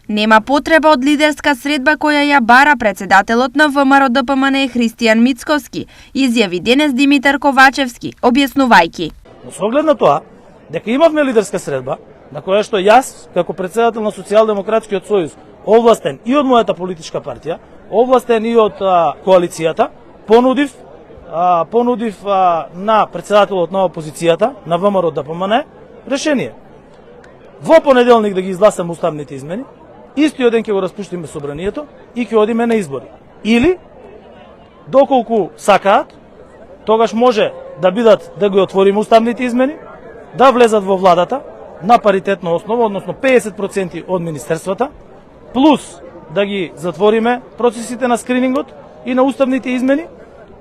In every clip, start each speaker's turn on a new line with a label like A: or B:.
A: Нема потреба од лидерска средба која ја бара председателот на ВМРО-ДПМН Христијан Мицковски, изјави денес Димитар Ковачевски, објаснувајќи.
B: Но со оглед на тоа, дека имавме лидерска средба, на која што јас, како председател на Социјалдемократскиот сојуз, овластен и од мојата политичка партија, овластен и од коалицијата, понудив на председателот на опозицијата, на ВМРО-ДПМН, решение. Во понеделник да ги изгласаме уставните измени, истиот ден ќе го распуштиме собранието и ќе одиме на избори. Или, доколку сакаат, тогаш може да ги отвориме уставните измени, да влезат во владата на паритетна основа, односно 50% од министерствата, плюс да ги затвориме процесите на скринингот и на уставните измени,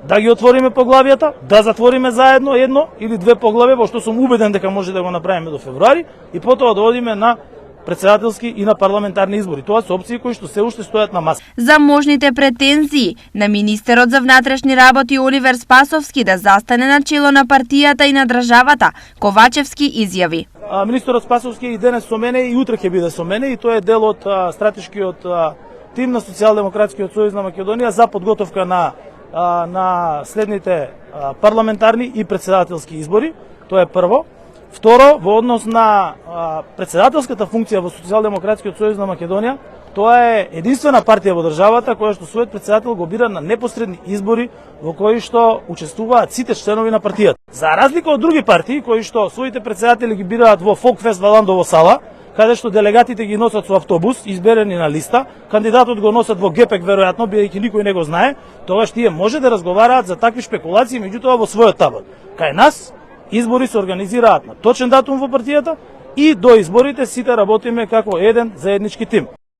B: да ги отвориме поглавијата, да затвориме заедно едно или две поглавја, во што сум убеден дека може да го направиме до февруари, и потоа да одиме на председателски и на парламентарни избори. Тоа се опции кои што се уште стојат на маса.
A: За можните претензии на министерот за внатрешни работи Оливер Спасовски да застане на чело на партијата и на државата, Ковачевски изјави.
B: Министерот Спасовски и денес со мене и утре ќе биде со мене, и тоа е дел од стратешкиот тим на Социјалдемократскиот сојуз на Македонија за подготовка на следните парламентарни и председателски избори. Тоа е прво. Второ, во однос на председателската функција во Социјалдемократскиот сојуз на Македонија, тоа е единствена партија во државата која што својот председател го бира на непосредни избори во кои што учествуваат сите членови на партијата. За разлика од други партии кои што своите председатели ги бираат во Фолкфест Валандово сала, каде што делегатите ги носат со автобус, изберени на листа, кандидатот го носат во гепек веројатно, бидејќи никој не го знае, тогаш тие може да разговараат за такви шпекулации, меѓутоа во својот табор. Кај нас избори се организираат на точен датум во партијата и до изборите сите работиме како еден заеднички тим.